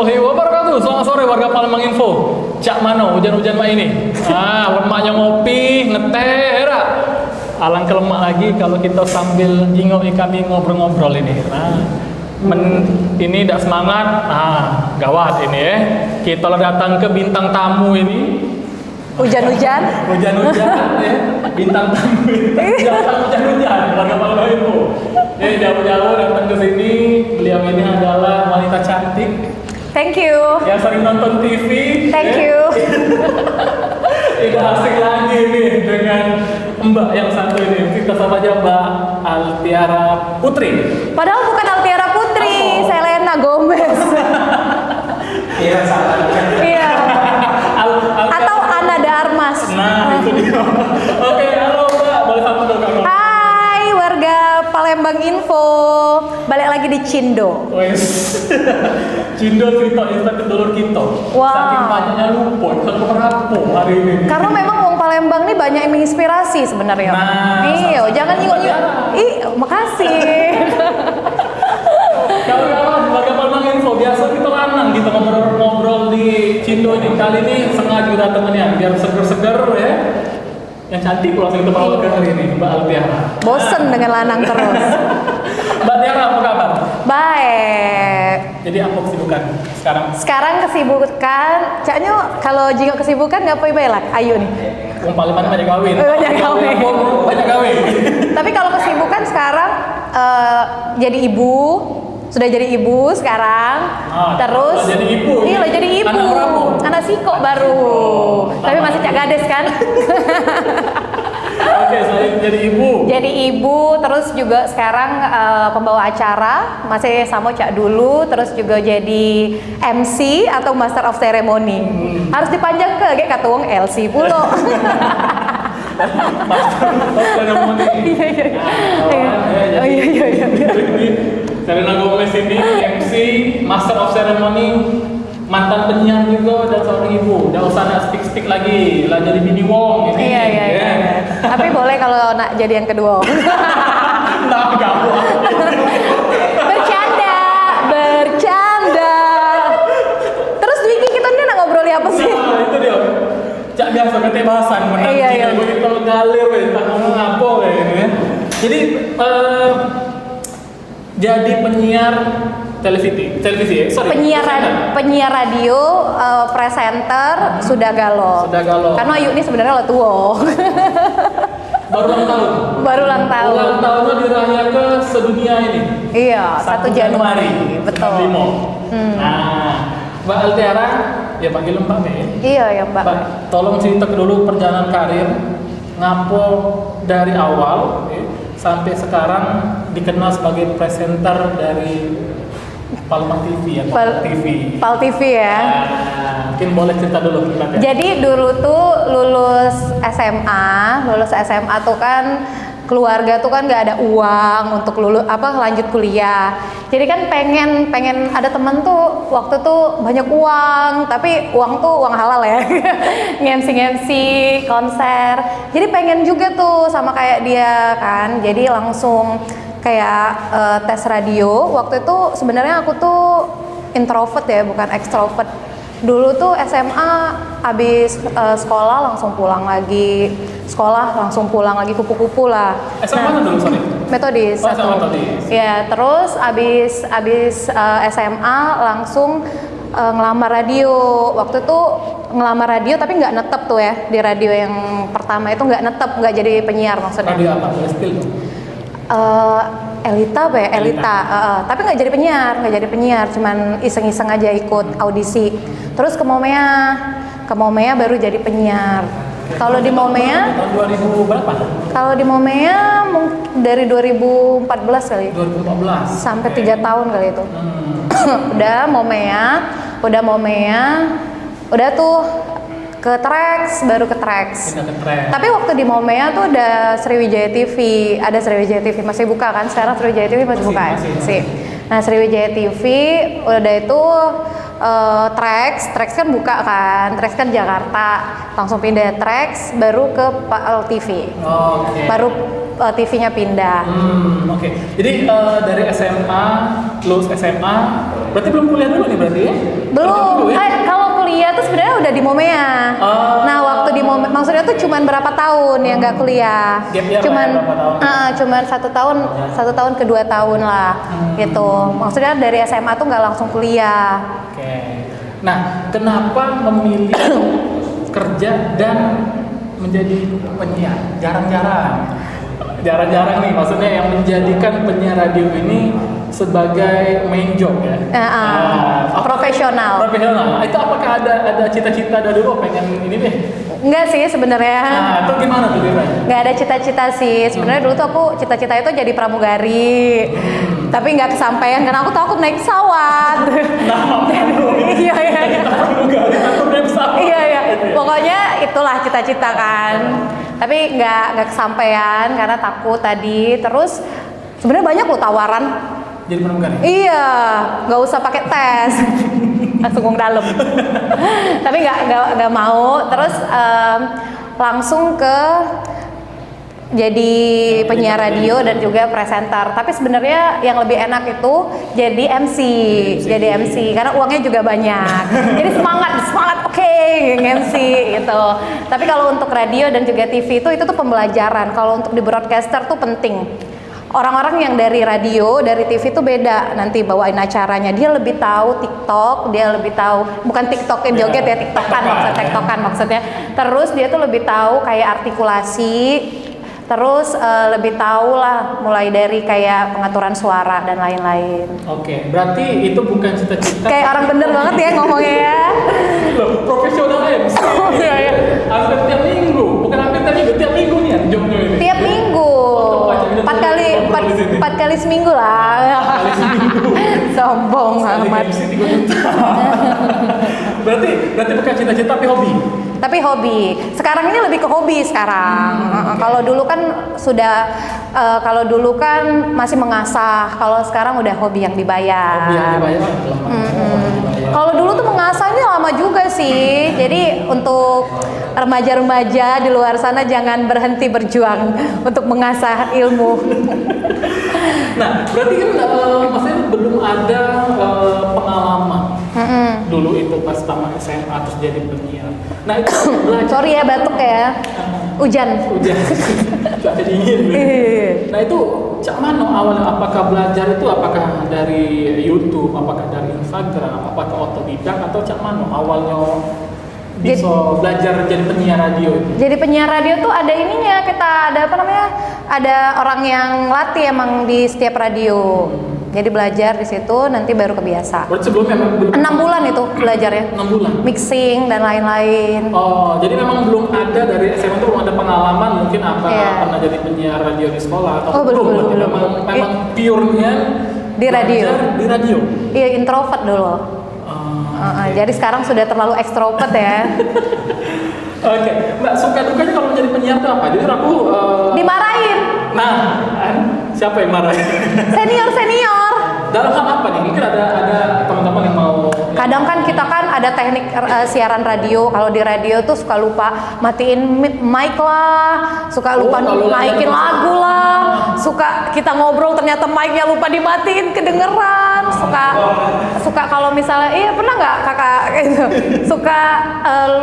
warahmatullahi wabarakatuh. Selamat sore warga Palembang Info. Cak Mano, hujan-hujan mak ini. Lemaknya ngopi, ngeteh, era. Alangkah lemak lagi kalau kita sambil jingoki kami ngobrol-ngobrol ini. Ini tidak semangat. Gawat ini ya. Kita datang ke bintang tamu ini. Hujan-hujan. Hujan-hujan ya. Bintang tamu ini. Datang hujan-hujan warga Palembang Info. Jauh-jauh datang ke sini. Beliau ini adalah wanita cantik. Thank you. Yang sering nonton TV. Thank you. Tidak asing lagi nih dengan Mbak yang satu ini. Kita sama aja Mbak Altiara Putri. Padahal bukan Altiara Putri, Selena Gomez. Iya salah. Iya. Atau Ana Darmas. Nah itu dia. Oke, halo Mbak. Boleh satu dong kamu. Hai warga Palembang Info. Balik lagi di Cindo. Wes. Cindo cerita Instagram dulur kita. Wow. Saking banyaknya luput, satu merampung hari ini. Karena memang wong Palembang nih banyak yang menginspirasi sebenarnya. Nah, iya, jangan nyinggung-nyinggung. Ih, makasih. Kawan-kawan, warga Palembang Info, biasa kita lanang gitu ngobrol-ngobrol di Cindo ini. Kali ini sengaja kita temennya biar seger-seger ya. Yang cantik langsung kita bawa ke hari ini, Mbak Altiara. Bosen dengan lanang terus. Mbak Tiara, apa kabar? Baik. Jadi apa kesibukan sekarang? Sekarang kesibukan, caknya kalau jika kesibukan nggak apa-apa lah, ayo nih. Wong Palembang banyak kawin. Banyak kawin. Banyak kawin. Tapi kalau kesibukan sekarang jadi ibu, sudah jadi ibu sekarang. Terus jadi ibu. Iya, lo jadi ibu. Anak berapa? Anak siko baru. Tapi masih cak gades kan? Oke, selain jadi ibu. Jadi ibu, terus juga sekarang pembawa acara, masih sama cak dulu, terus juga jadi MC atau Master of Ceremony. Harus dipanjang ke kayak kata wong LC pulo. Master of Ceremony. Oh iya. Selena Gomez ini MC, Master of Ceremony, mantan penyiar juga dan seorang ibu. Udah usah nak speak lagi, lah jadi bini wong ini. Iya. Tapi boleh kalau nak jadi yang kedua. Nah, gawat. Bercanda. Terus Dwiki kita ini nak ngobrolin apa sih? Nah, itu dia. Cak biasa kate bahasan menang Iya. begitu ngalir tak ngomong apa kayak ini ya. Jadi jadi penyiar televisi. Penyiar radio, presenter, sudah galau. Karena Ayu ini sebenarnya lo tua. Baru ulang tahun. Ulang tahun. Ulang tahunnya dirayakan sedunia ini. Iya, 1 Januari. Betul. 5. Nah, Mbak Altiara, ya panggil Mbak Mei. Iya ya Mbak. Mbak, tolong cerita dulu perjalanan karir ngapo dari awal sampai sekarang dikenal sebagai presenter dari Palembang TV ya, Pal TV ya. Mungkin boleh cerita dulu kita. Jadi dulu tuh lulus SMA tuh kan keluarga tuh kan nggak ada uang untuk lanjut kuliah. Jadi kan pengen ada temen tuh waktu tuh banyak uang, tapi uang tuh uang halal ya. MC konser. Jadi pengen juga tuh sama kayak dia kan. Jadi langsung kayak tes radio. Waktu itu sebenarnya aku tuh introvert ya, bukan ekstrovert. Dulu tuh SMA habis sekolah langsung pulang lagi, kupu-kupu lah. SMA mana dulu sorry? Metodis. Metodis. Ya, terus habis SMA langsung ngelamar radio. Waktu itu ngelamar radio tapi nggak netep tuh ya, di radio yang pertama itu nggak netep, nggak jadi penyiar maksudnya. Radio apa? Still. Elita. Tapi nggak jadi penyiar, cuman iseng-iseng aja ikut audisi. Terus ke Momea baru jadi penyiar. Kalau di Momea tahun 2000 berapa? Kalau di Momea dari 2014 kali. 2014. Sampai 3 tahun kali itu. Udah Momea, udah tuh ke Trax, baru ke Trax. Tapi waktu di Momea tuh ada Sriwijaya TV, masih buka kan? Sekarang Sriwijaya TV masih buka ya? Masih. Nah, Sriwijaya TV udah itu Trax kan buka kan, Trax kan Jakarta, langsung pindah Trax, baru ke Pal TV. Baru TV-nya pindah. Jadi dari SMA, lulus SMA, Berarti belum kuliah dulu nih berarti ya? Belum. Kerja dulu ya? Kalau kuliah tuh sebenarnya udah di Momea. Oh. Nah, waktu di Momea maksudnya tuh cuman berapa tahun yang nggak kuliah. Gap year Cuman lah ya, berapa tahun? cuman 1 tahun ke 2 tahun lah gitu. Maksudnya dari SMA tuh nggak langsung kuliah. Oke. Nah, kenapa memilih kerja dan menjadi penyiar? Jarang-jarang nih, maksudnya yang menjadikan penyiar radio ini sebagai main job ya. Profesional. Profesional. Itu apakah ada cita-cita dari dulu pengen ini deh? Enggak sih sebenarnya. Nah, itu gimana tuh ceritanya? Nggak ada cita-cita sih. Sebenarnya dulu tuh aku cita-cita itu jadi pramugari. Tapi nggak kesampaian karena aku takut naik pesawat. Iya. Iya. Pokoknya itulah cita-cita kan. Tapi nggak kesampaian karena takut tadi. Terus sebenarnya banyak loh tawaran. Jadi pramugari? Iya, nggak usah pakai tes. Langsung ke dalam. Tapi nggak mau. Terus langsung ke jadi penyiar radio dan juga presenter. Tapi sebenarnya yang lebih enak itu jadi MC. Jadi MC karena uangnya juga banyak. Jadi semangat, oke, MC gitu. Tapi kalau untuk radio dan juga TV itu tuh pembelajaran. Kalau untuk di broadcaster tuh penting. Orang-orang yang dari radio, dari TV tuh beda nanti bawain acaranya. Dia lebih tahu TikTok, dia lebih tahu bukan TikTok yang joget ya, TikTokan maksudnya. Terus dia tuh lebih tahu kayak artikulasi, terus lebih tahu lah mulai dari kayak pengaturan suara dan lain-lain. Oke, berarti itu bukan cita-cita. Kayak orang bener banget ya ngomongnya ya. Loh, profesional MC. Oh, iya. Hampir tiap minggu, bukan hampir tiap minggu nih ya jobnya ini. Tiap minggu. 4 kali seminggu lah. Sombong amat. Berarti bukan cita-cita tapi hobi. Tapi hobi. Sekarang ini lebih ke hobi sekarang. Kalau dulu kan kalau dulu kan masih mengasah. Kalau sekarang udah hobi yang dibayar. Hobi yang dibayar. Kalau dulu tuh mengasahnya lama juga sih. Jadi untuk remaja-remaja di luar sana jangan berhenti berjuang untuk mengasah ilmu. Nah, berarti kan maksudnya belum ada pengalaman. Dulu itu pas tamat SMA terus jadi penyiar. Nah, itu belajar. Sorry ya batuk ya. Hujan. Cuaca dingin. Nah, itu cak mana awalnya? Apakah belajar itu apakah dari YouTube, apakah dari Instagram, apakah otodidak atau cak mana awalnya bisa belajar jadi penyiar radio itu? Jadi penyiar radio tuh ada ininya, kita ada apa namanya? Ada orang yang latih emang di setiap radio. Jadi belajar di situ nanti baru kebiasa. Berarti sebelumnya memang belum 6 bulan itu belajarnya. 6 bulan. Mixing dan lain-lain. Oh, jadi memang belum ada dari SMA itu belum ada pengalaman mungkin pernah jadi penyiar radio di sekolah atau belum. Memang pure-nya di radio. Di radio. Iya, introvert dulu. Jadi sekarang sudah terlalu ekstrovert ya. Oke, Mbak, suka dukanya kalau menjadi penyiar itu apa? Jadi aku dimarahin. Nah, siapa yang marahin? Senior. Dalam hal apa nih? Mungkin ada teman-teman yang mau. Kadang kan kita kan ada teknik siaran radio. Kalau di radio tuh suka lupa matiin mic lah, suka lupa naikin lagu lah, suka kita ngobrol ternyata mic-nya lupa dimatiin kedengeran, suka kalau misalnya pernah nggak kakak gitu, suka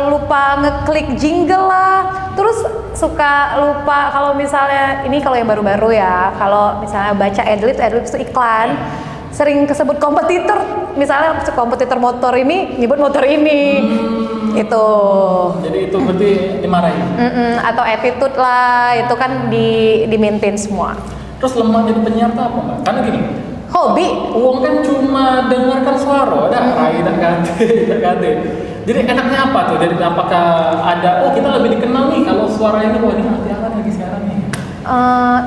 lupa ngeklik jingle lah, terus suka lupa kalau misalnya ini kalau yang baru-baru ya, kalau misalnya baca adlib itu iklan. Sering kesebut kompetitor, misalnya kompetitor motor ini nyebut motor ini, itu. Jadi itu berarti dimarahin. Atau attitude lah, itu kan di maintain semua. Terus lemah jadi penyiar itu apa Mbak? Karena gini, hobi. Uang kan cuma dengarkan suara, rai dan kate. Jadi enaknya apa tuh? Jadi apakah ada? Kita lebih dikenal nih kalau suara ini ini hati-hati lagi siaran nih.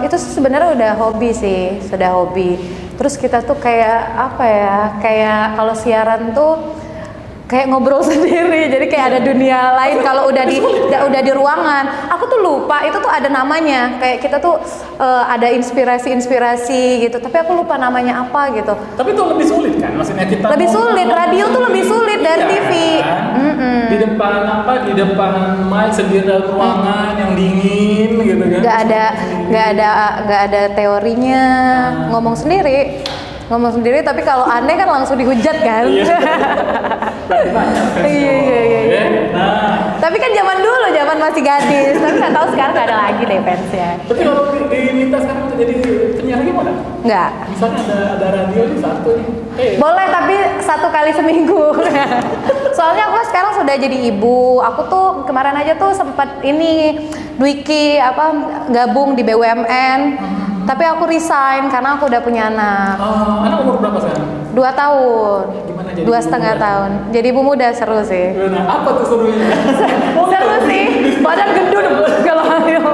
Itu sebenarnya udah hobi sih, sudah hobi. Terus kita tuh kayak apa ya? Kayak kalau siaran tuh kayak ngobrol sendiri. Jadi kayak ada dunia lain kalau udah di ruangan. Aku tuh lupa itu tuh ada namanya. Kayak kita tuh ada inspirasi gitu. Tapi aku lupa namanya apa gitu. Tapi itu lebih sulit kan? Maksudnya kita lebih sulit. Radio tuh lebih sulit dari TV. Kan? Di depan mic sendiri dalam ruangan yang dingin gitu kan? Gak ada teorinya, ngomong sendiri. ngomong sendiri, tapi kalau aneh kan langsung dihujat kan. Berarti banyak fans. Iya. Nah, Tapi kan zaman dulu, zaman masih gadis. Tapi nggak tahu sekarang nggak ada lagi deh fansnya. tapi kalau diminta sekarang untuk jadi penyiar gimana? Nggak. Misalnya ada radio nih satu nih. Boleh, tapi 1 kali seminggu. Soalnya aku sekarang sudah jadi ibu. Aku tuh kemarin aja tuh sempat ini Dwiki gabung di BUMN. Tapi aku resign karena aku udah punya anak. Anak umur berapa sekarang? 2 tahun. Gimana jadi 2,5 ibu muda? tahun. Jadi ibu muda seru sih. Nah, apa tuh serunya? Seru sih. Badan gendut kalau hamil.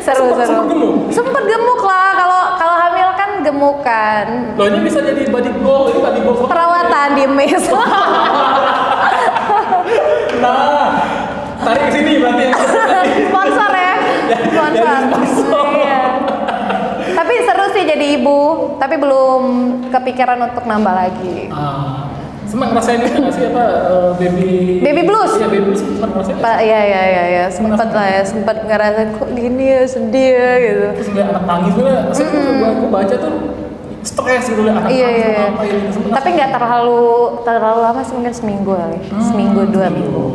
Seru. Sempet gemuk? Sempet gemuk lah. Kalau hamil kan gemuk kan. Loh, ini bisa jadi body goal, ini body goal. Perawatan di mes. Nah, tarik ke sini berarti ya. Sponsor ya. Sponsor. Iya. Tapi seru sih jadi ibu. Tapi belum kepikiran untuk nambah lagi. Sempat ngerasain itu nggak sih Baby blues? Iya, baby blues. Sempat ngerasain. Iya. Sempet lah ya. Sempet ngerasain kok gini ya, sedih ya gitu. Terus ngeliat anak nangis juga. Aku baca tuh stres gitu lihat anak Iya. nangis apa ini. Tapi nggak terlalu lama sih, mungkin seminggu kali. Seminggu 2 minggu.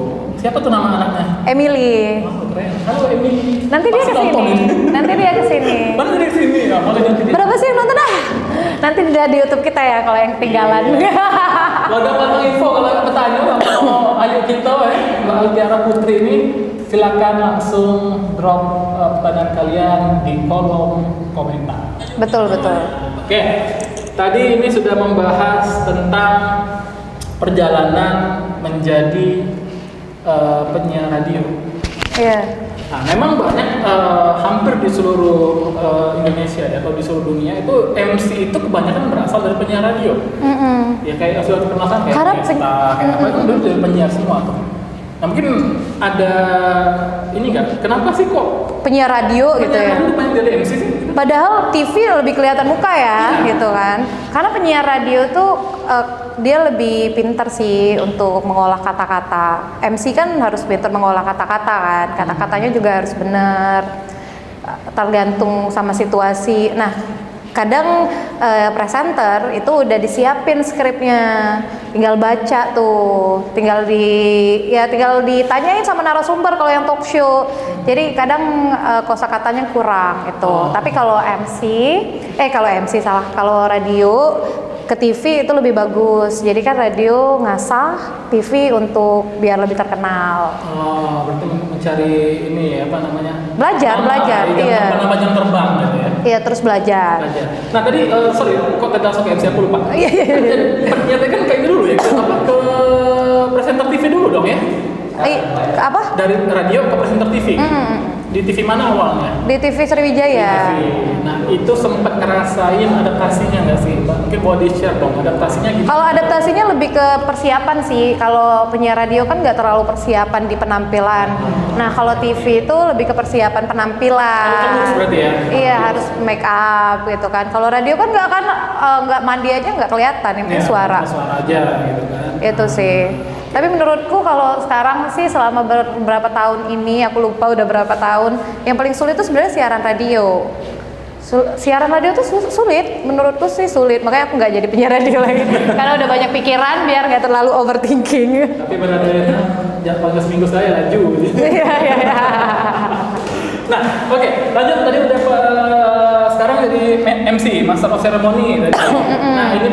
Siapa tuh nama anaknya? Emily. Oh, keren. Halo Emily. Nanti dia Pasti nonton kesini. ini. Nanti dia kesini. Mana dari sini? Ya, boleh nanti dia. Berapa sih yang nonton ah? Nanti dia di YouTube kita ya kalau yang ketinggalan. Warga Palembang Info kalau ada pertanyaan mau ayo kita Mbak Altiara Putri ini silakan langsung drop pertanyaan kalian di kolom komentar. Betul. Oke, tadi ini sudah membahas tentang perjalanan menjadi penyiar radio. Iya. Nah, memang banyak hampir di seluruh Indonesia ya, atau di seluruh dunia itu MC itu kebanyakan berasal dari penyiar radio. Ya kayak sudah terkenal kayak Karena Nesta, kayak apa itu dulu dari penyiar semua tuh. Nah mungkin ada ini kan, kenapa sih kok Penyiar radio gitu penyiar ya. radio banyak dari MC sih? Padahal TV lebih kelihatan muka ya, gitu kan. Karena penyiar radio tuh dia lebih pintar sih untuk mengolah kata-kata. MC kan harus pintar mengolah kata-kata kan. Kata-katanya juga harus benar. Tergantung sama situasi. Nah, kadang presenter itu udah disiapin skripnya, tinggal baca tuh, tinggal ditanyain sama narasumber kalau yang talk show. Jadi kadang kosakatanya kurang itu. Tapi kalau kalau radio ke TV itu lebih bagus. Jadi kan radio ngasah, TV untuk biar lebih terkenal. Oh, berarti mencari ini ya, apa namanya? Belajar, iya. Jam terbang gitu ya. Iya, terus belajar. Nah tadi sorry, kok tadi langsung ke MC aku lupa. Iya. Ternyata kan kayak dulu ya, ke presenter TV dulu dong ya. Apa? Dari radio ke presenter TV. Di TV mana awalnya? Di TV Sriwijaya. Nah itu sempat ngerasain adaptasinya nggak sih? Mungkin boleh di-share dong adaptasinya gimana? Kalau adaptasinya lebih ke persiapan sih. Kalau penyiar radio kan nggak terlalu persiapan di penampilan. Nah kalau TV itu lebih ke persiapan penampilan. Harus berarti ya? Iya, harus make up gitu kan. Kalau radio kan nggak mandi aja nggak kelihatan, ini suara. Suara aja gitu kan. Itu sih. Tapi menurutku kalau sekarang sih selama beberapa tahun ini, aku lupa udah berapa tahun, yang paling sulit itu sebenarnya siaran radio. Siaran radio tuh sulit, menurutku sih sulit. Makanya aku nggak jadi penyiar radio lagi. Karena udah banyak pikiran biar nggak terlalu overthinking. Tapi berada jangan seminggu saya laju. Iya. Nah, oke, lanjut tadi udah sekarang jadi MC, Master of Ceremony tadi. Nah, ini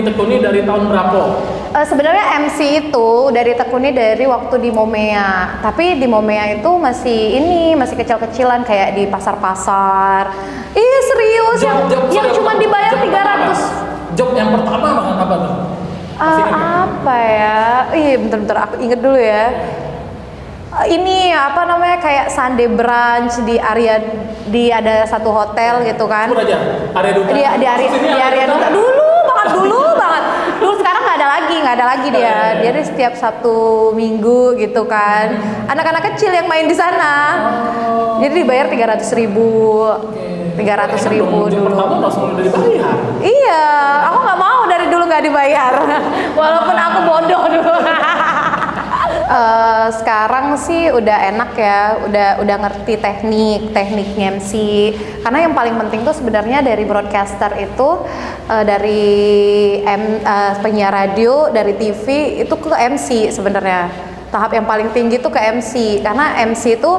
ditekuni dari tahun berapa? Sebenarnya MC itu udah ditekuni dari waktu di Momea. Tapi di Momea itu masih kecil-kecilan kayak di pasar-pasar. Ih, serius yang cuma dibayar 300. Job yang pertama banget apa tuh? Apa ya? Bentar aku inget dulu ya. Ini apa namanya kayak Sunday brunch di ada satu hotel gitu kan. Sebut aja, area Duta. Di area Duta dulu banget. Dulu sekarang nggak ada lagi dia. Dia setiap Sabtu Minggu gitu kan. Anak-anak kecil yang main di sana. Jadi dibayar 300.000. 300.000 dulu. Pertama langsung udah dibayar. Iya, aku nggak mau dari dulu nggak dibayar. Walaupun aku bodoh dulu. sekarang sih udah enak ya, udah ngerti teknik MC. Karena yang paling penting tuh sebenarnya dari broadcaster itu dari penyiar radio, dari TV itu ke MC sebenarnya. Tahap yang paling tinggi tuh ke MC, karena MC itu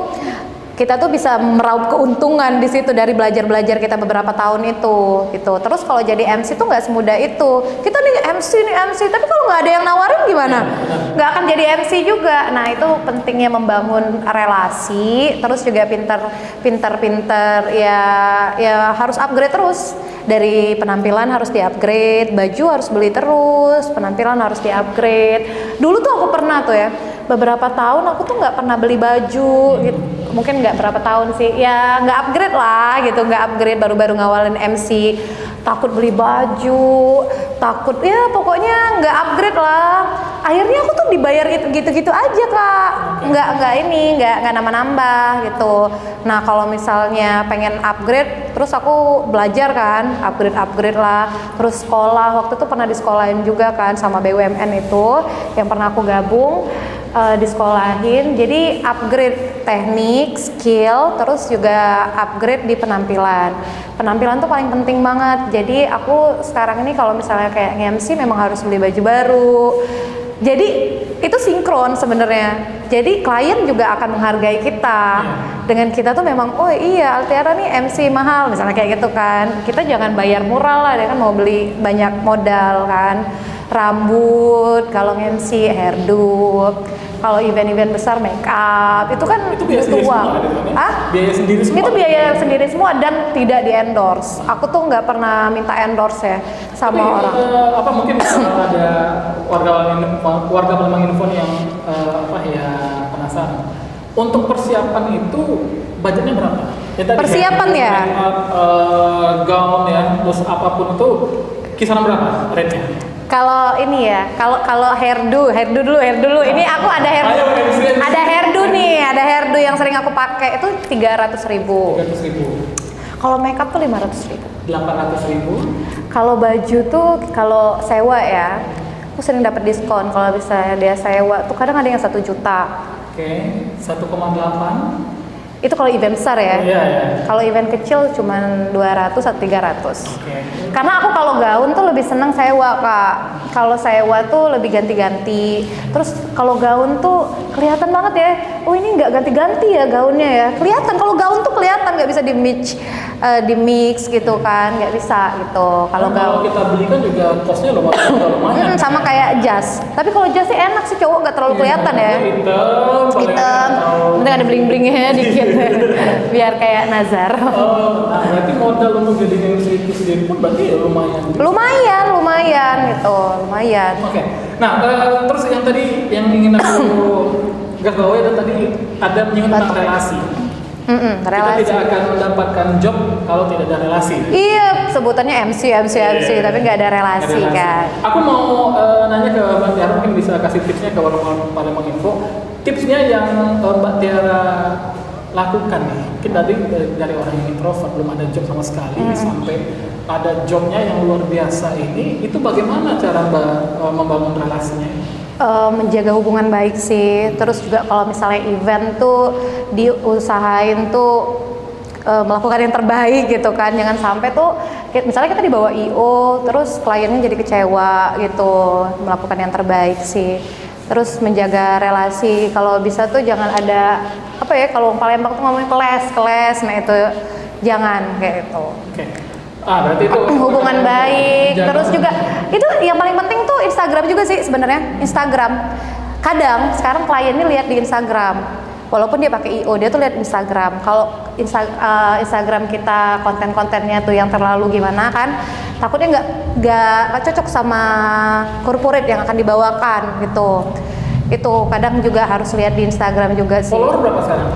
kita tuh bisa meraup keuntungan di situ dari belajar kita beberapa tahun itu gitu. Terus kalau jadi MC tuh nggak semudah itu. Kita nih MC, tapi kalau nggak ada yang nawarin gimana? Nggak akan jadi MC juga. Nah itu pentingnya membangun relasi, terus juga pinter ya harus upgrade terus. Dari penampilan harus di-upgrade, baju harus beli terus, penampilan harus di-upgrade. Dulu tuh aku pernah tuh ya, beberapa tahun aku tuh nggak pernah beli baju gitu. Mungkin nggak berapa tahun sih, ya nggak upgrade lah gitu, nggak upgrade, baru-baru ngawalin MC, takut beli baju, takut ya pokoknya nggak upgrade lah. Akhirnya aku tuh dibayar gitu-gitu aja Kak, nggak nambah-nambah gitu. Nah kalau misalnya pengen upgrade, terus aku belajar kan, upgrade lah, terus sekolah, waktu itu pernah disekolahin juga kan sama BUMN itu, yang pernah aku gabung. Disekolahin, jadi upgrade teknik, skill, terus juga upgrade di penampilan. Penampilan tuh paling penting banget. Jadi aku sekarang ini kalau misalnya kayak MC memang harus beli baju baru. Jadi itu sinkron sebenarnya. Jadi klien juga akan menghargai kita. Dengan kita tuh memang, oh iya Altiara nih MC mahal, misalnya kayak gitu kan. Kita jangan bayar murah lah, dia kan mau beli banyak modal kan. Rambut, kalau MC hairdo, kalau event-event besar make up, itu kan butuh uang. Biaya sendiri semua. Itu biaya sendiri semua dan tidak di endorse. Aku tuh nggak pernah minta endorse ya sama orang. Apa mungkin ada warga Palembang Info yang penasaran. Untuk persiapan itu budgetnya berapa? Ya, persiapan ya? Gaun ya, terus apapun itu kisaran berapa rate-nya? Kalau ini ya, kalau hairdo dulu. Ini aku ada hairdo yang sering aku pakai itu 300.000. Kalau makeup tuh 500.000. 800.000. Kalau baju tuh kalau sewa ya, aku sering dapat diskon. Kalau bisa dia sewa tuh kadang ada yang 1 juta. Oke, 1,8. Itu kalau event besar ya. Iya. Kalau event kecil cuman 200 atau 300. Oke. Karena aku kalau gaun tuh lebih seneng sewa Kak. Kalau sewa tuh lebih ganti-ganti. Terus kalau gaun tuh kelihatan banget ya. Oh ini nggak ganti-ganti ya gaunnya ya. Kelihatan kalau gaun tuh kelihatan, nggak bisa di mix gitu kan, nggak bisa gitu. Kalau gaun kita beli kan juga costnya lumayan. sama kayak jas. Tapi kalau jas sih enak sih, cowok nggak terlalu kelihatan ya. Hitam. Penting ada bling-blingnya dikit. Biar kayak nazar. Nah berarti modal untuk jadi MC itu sendiri pun berarti ya lumayan gitu, lumayan. Oke. Nah terus yang tadi yang ingin aku garis bawahi itu tadi ada menyinggung tentang relasi. Relasi. Kita tidak akan mendapatkan job kalau tidak ada relasi. Iya, sebutannya MC, tapi nggak ada relasi kan. Aku mau nanya ke Mbak Tiara, mungkin bisa kasih tipsnya ke warung Palembang Info. Tipsnya yang Mbak Tiara lakukan nih, mungkin dari orang yang introvert belum ada job sama sekali sampai ada jobnya yang luar biasa ini, itu bagaimana cara Mbak membangun relasinya? Menjaga hubungan baik sih, terus juga kalau misalnya event tuh diusahain tuh melakukan yang terbaik gitu kan, jangan sampai tuh misalnya kita dibawa IO terus kliennya jadi kecewa gitu, melakukan yang terbaik sih. Terus menjaga relasi, kalau bisa tuh jangan ada apa ya, kalau Palembang tuh ngomongin keles, nah itu jangan kayak gitu. Oke. Berarti itu hubungan baik. Terus juga itu yang paling penting tuh Instagram juga sih sebenarnya. Instagram. Kadang sekarang kliennya lihat di Instagram. Walaupun dia pakai IO, dia tuh lihat Instagram. Kalau Instagram kita konten-kontennya tuh yang terlalu gimana kan, takutnya nggak cocok sama corporate yang akan dibawakan gitu. Itu kadang juga harus lihat di Instagram juga sih. Follower berapa sekarang?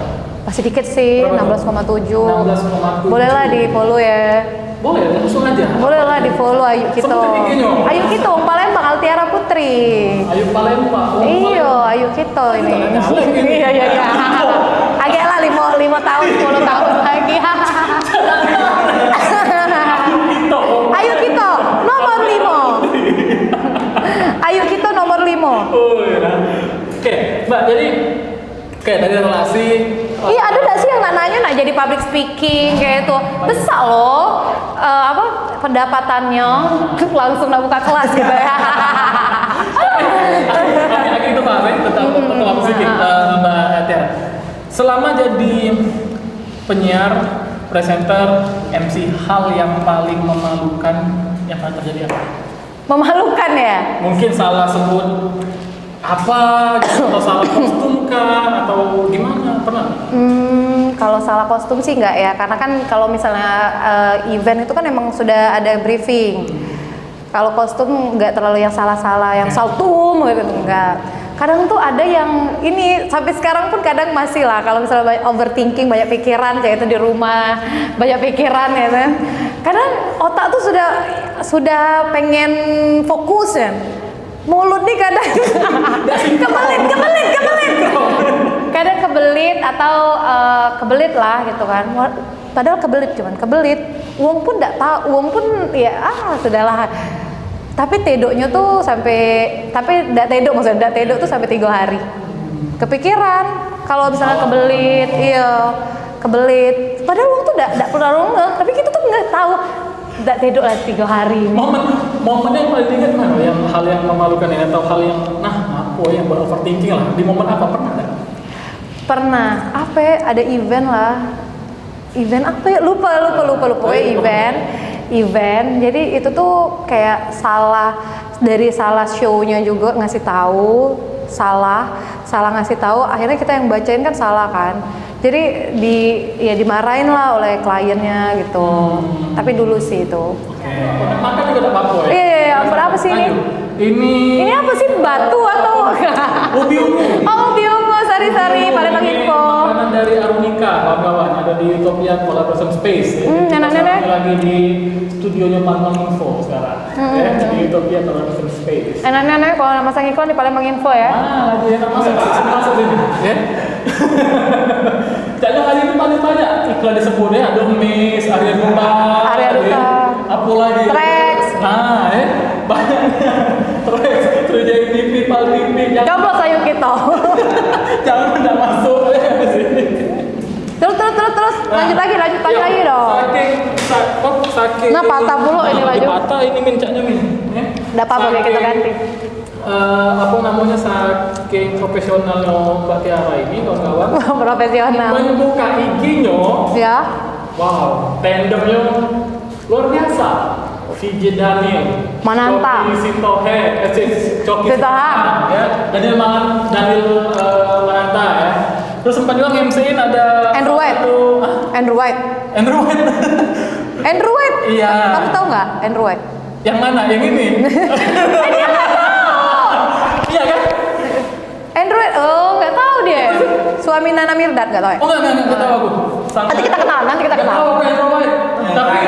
Masih dikit sih, 16,7. Bolehlah di follow ya. Boleh, langsung aja. Boleh lah di follow Ayu Kito. Ayu Kito, Palembang Altiara Putri. Ayu Palembang. Iya, Ayu Kito ini. Iya. Agak lah 5 tahun, 10 tahun lagi. Ayu Kito, nomor 5. Ayu Kito nomor 5. Oh iya. Oke, Mbak, jadi Kayak dari relasi. Iya, ada nggak sih yang nanya nak jadi public speaking kayak itu besar loh, apa pendapatannya langsung nak buka kelas gitu ya. Akhirnya itu Pak, tentang public speaking, Mbak Tiara. Selama jadi penyiar, presenter, MC, hal yang paling memalukan yang pernah terjadi apa? Memalukan ya? Mungkin salah sebut apa gitu, atau salah kostum kah atau gimana, pernah? Kalau salah kostum sih enggak ya, karena kan kalau misalnya event itu kan emang sudah ada briefing. Kalau kostum nggak terlalu yang salah-salah, yang saltum gitu enggak. Kadang tuh ada yang ini sampai sekarang pun kadang masih lah, kalau misalnya banyak overthinking, banyak pikiran kayak itu di rumah, banyak pikiran ya kan. Kadang otak tuh sudah pengen fokus ya. Mulut nih kadang kebelit. Kadang kebelit atau kebelit lah gitu kan. Padahal cuman kebelit. Uang pun enggak tahu, uang pun ya sudahlah. Tapi tedoknya tuh tapi enggak tedok maksudnya, enggak tedok tuh sampai 3 hari. Kepikiran kalau misalnya kebelit, kebelit. Padahal uang tuh enggak pernah ngeh, tapi kita tuh enggak tahu. Enggak tidur lah 3 hari. Momennya yang paling ingat mana? Yang hal yang memalukan ini atau hal yang apa yang overthinking lah? Di momen apa pernah nggak? Pernah. Apa ya? Ada event lah. Event apa ya? Lupa. Event. Jadi itu tuh kayak salah show-nya juga ngasih tahu. Salah ngasih tahu. Akhirnya kita yang bacain kan salah kan. Jadi dimarahin lah oleh kliennya gitu. Tapi dulu sih itu. Makan juga ada apa-apa ya? Iya, apa sih ini? Ini apa sih, batu atau? Ubi ungu. Oh, ubi ungu, sari-sari, Palembang Info. Makanan dari Arunika, kawan-kawan. Ada di Utopia Collaboration Space. Enak-enak. Lagi di studionya Palembang Info sekarang. Di Utopia Collaboration Space. Enak-enak kalau masang iklan di Palembang Info ya. Lagi enak masuk ini. Ya. Jangan hari ini paling banyak iklan disebutnya ada Miss, Arya Duta, apa lagi? Trax. Banyaknya. Trax, Trijaya TV, Pal TV. Jomblo sayur kita. Jangan udah masuk ya di sini. Terus lanjut lagi dong. Saking. Nah, patah pula ini laju. Patah ini mincaknya min. Enggak apa-apa kayak kita ganti. Apa namanya, saking profesionalnya Mbak Tiara ini kawan-kawan. Profesional. Membuka IG-nya. Ya. Wow, tandemnya luar biasa. VJ Daniel, Mananta, Coki Sitohe, Coki Sitoha, ya, Daniel Mananta ya. Terus sempat juga MC-in ada Andrew White. Iya. Kamu tahu nggak Andrew White? Yang mana? Yang ini? Dia nggak tahu. Iya kan? Andrew White, nggak tahu dia. Suami Nana Mirdad nggak tahu ya? Oh nggak tahu aku. Nanti kita kenal. Nggak tahu aku Andrew White. Tapi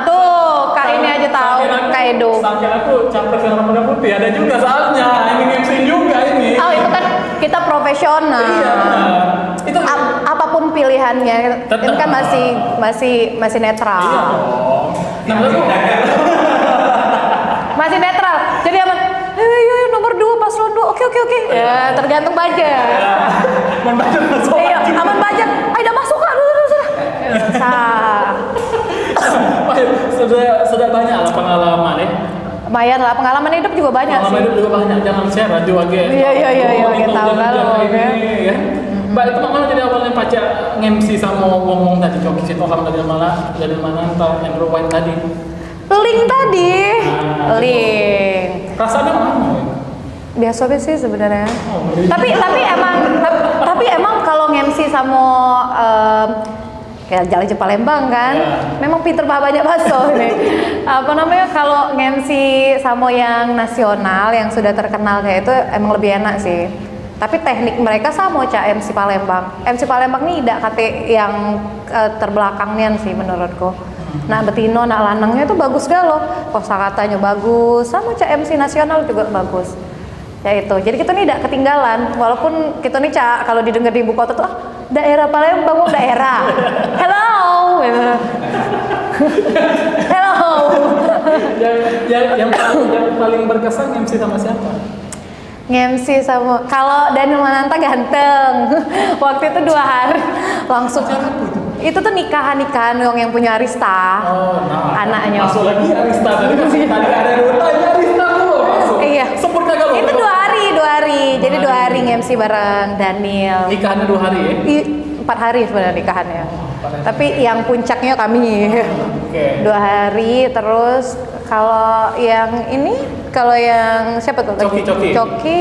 tuh Kak ini aja tahu, Kak Edo. Sampai aku capres yang rambutnya putih ada juga soalnya. Ini MC juga ini. Oh itu kan kita profesional. Iya. Itu apapun pilihannya, tetap. itu kan masih netral. Iya dong. Nah, masih netral. Jadi aman. Ayo nomor 2 paslon 2. Oke. Ya, tergantung budget. Aman budget masuk. Iya, aman budget. Ayo udah masuk Kak. Sudah banyak lah pengalaman ya. Lumayan lah, pengalaman hidup juga banyak Pengalaman sih. hidup juga banyak. Jangan share aja aja. Iya, kita tahu kalau ya. Mbak itu mana jadi awalnya pacar nge-MC sama ngomong tadi Coki Sitohang dari mana entah Andrew White tadi. Link tadi. Nah, Link. Rasanya mana? Biasa sih sebenarnya. Iya. Tapi emang kalau nge-MC sama kayak Jalan Jepang Palembang kan, memang pinter banyak bakso ini. Apa namanya, kalau nge-MC sama yang nasional yang sudah terkenal kayak itu emang lebih enak sih. Tapi teknik mereka sama cak MC Palembang. MC Palembang nih tidak kate yang terbelakangnya sih menurutku. Nah betino, nak lanangnya itu bagus galo, kosakatanya bagus, sama cak MC nasional juga bagus. Ya itu, jadi kita nih tidak ketinggalan. Walaupun kita nih cak kalau didengar di ibu kota tuh daerah Palembang, daerah. Hello. yang paling berkesan MC sama siapa? nge-MC sama kalau Daniel Mananta ganteng. Waktu itu 2 hari langsung. Itu tuh nikahan yang punya Arista. Oh, nah. Anaknya. Masuk lagi Arista tadi ada Ruta, ini Arista lu masuk. Iya. Sempur kagak lu? Itu 2 hari. Jadi 2 hari nge-MC bareng Daniel. Nikahannya 2 hari ya? 4 hari sebenarnya nikahannya. Tapi yang puncaknya kami. Oke. 2 hari terus kalau yang siapa tuh? Coki.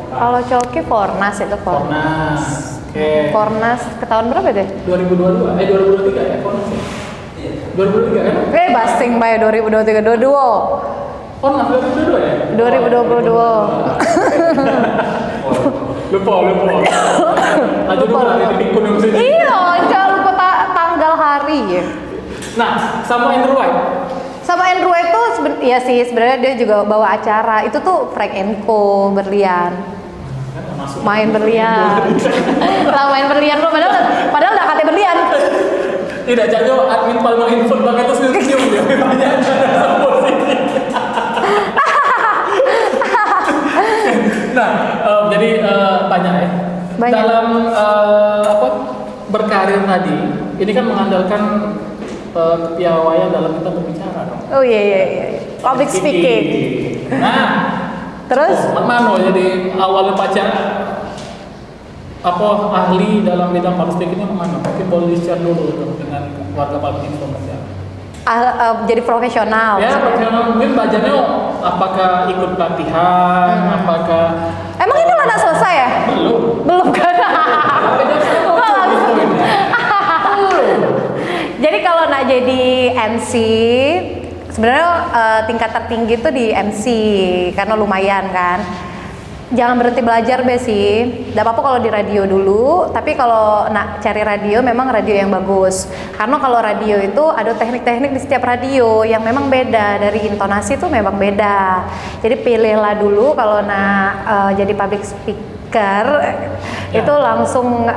Kalau Coki Fornas itu Fornas. Oke. Fornas ke tahun berapa deh? 2023 ya Fornas ya? Iya. 2023 kan? Basing bay 2023 Fornas 2022 ya? 2022. Lupa. Lanjut dulu lah ini kuning sini. Iya, jangan lupa tanggal hari ya. Nah, sama Andrew White. Sama Andrew White tuh ya sih sebenarnya dia juga bawa acara. Itu tuh Frank & Co berlian. Main berlian. Lah main berlian lu padahal udah katanya berlian. Tidak jago admin Palma Info banget terus senyum dia banyak. Nah, jadi banyak ya. Banyak. Dalam berkarir tadi, ini kan mengandalkan kepiawaian dalam kita berbicara dong. Oh iya. Public speaking. Nah, terus mana jadi awalnya pacar ahli dalam bidang public speaking ini mana? Mungkin boleh di-share dulu tuh dengan warga public informasi. jadi profesional. Ya, profesional mungkin belajarnya apakah ikut pelatihan, apakah Emang ini mana selesai ya? Belum kan? Jadi kalau nak jadi MC, sebenarnya tingkat tertinggi tuh di MC karena lumayan kan. Jangan berhenti belajar sih. Gak apa-apa kalau di radio dulu, tapi kalau nak cari radio memang radio yang bagus. Karena kalau radio itu ada teknik-teknik di setiap radio yang memang beda, dari intonasi tuh memang beda. Jadi pilihlah dulu kalau nak jadi public speaker itu langsung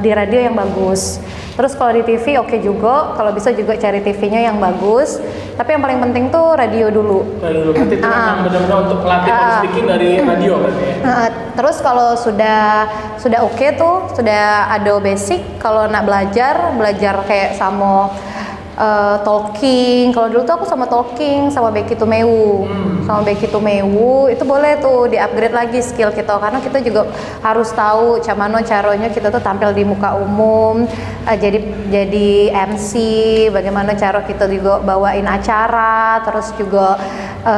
di radio yang bagus. Terus kalau di TV oke juga, kalau bisa juga cari TV-nya yang bagus. Tapi yang paling penting tuh radio dulu. Berarti itu memang benar-benar untuk pelatih public speaking dari radio kan ya. Terus kalau sudah oke tuh, sudah ada basic, kalau nak belajar kayak sama talking. Kalau dulu tuh aku sama talking sama Becky Tumewu. Sama Becky Tumewu itu boleh tuh di-upgrade lagi skill kita, karena kita juga harus tahu gimana caranya kita tuh tampil di muka umum, jadi MC, bagaimana cara kita juga bawain acara, terus juga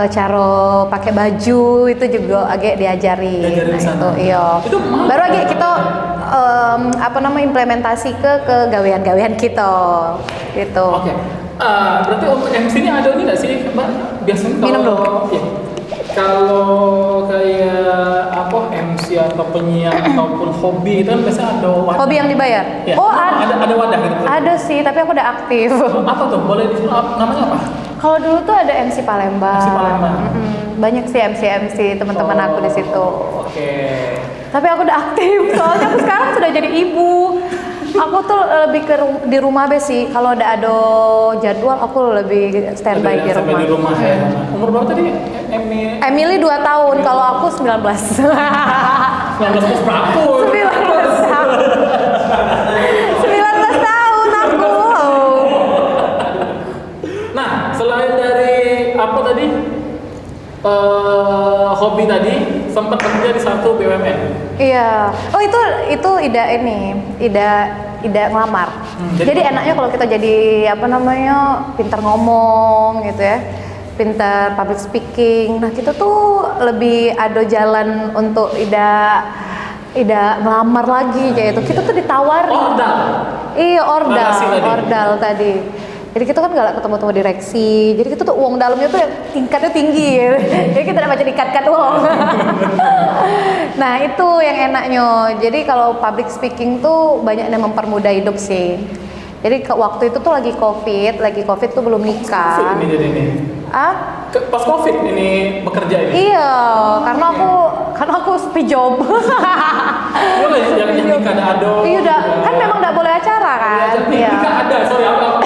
cara pakai baju itu juga agak diajari. Nah, itu iya. Baru agak kita implementasi ke gawean-gawean kita gitu. Oke. Berarti untuk MC-nya ada ini nggak sih, Mbak? Biasanya kalau minum dulu. Ya, kalau kayak MC atau penyiar ataupun hobi itu kan biasanya ada wadah. Hobi yang dibayar? Ya, Oh, ada wadah gitu. Ada sih, tapi aku udah aktif. Apa tuh? Boleh di namanya apa? Kalau dulu tuh ada MC Palembang. MC Palembang. Banyak sih MC teman-teman aku di situ. Oke. Tapi aku udah aktif, soalnya aku sekarang sudah jadi ibu. Aku tuh lebih di rumah sih. Kalau udah ada jadwal, aku lebih standby di rumah. Standby di rumah ya. Umur berapa tadi? Emily 2 tahun, kalau aku 19. 19 terus berapa? 19 tahun. 19 tahun aku. Nah, selain dari apa tadi? Hobi tadi sempat kerja di satu BUMN. Iya. Oh itu Ida ngelamar. Jadi enaknya kalau kita jadi pintar ngomong gitu ya, pintar public speaking. Nah kita tuh lebih ada jalan untuk Ida ngelamar lagi kayak itu. Kita tuh ditawari. Ordal. Iya ordal tadi. Jadi kita kan gak ketemu direksi, jadi kita tuh uang dalamnya tuh tingkatnya tinggi ya. Jadi kita dapat jadi cut uang. Nah itu yang enaknya. Jadi kalau public speaking tuh banyak yang mempermudah hidup sih. Jadi waktu itu tuh lagi covid tuh belum nikah. Ini jadi ini. Pas covid ini bekerja ini. Iya, karena aku sepi job. Boleh yang nikah ada. Iya udah, kan memang nggak boleh acara kan. Iya. Nikah ada, sorry apa?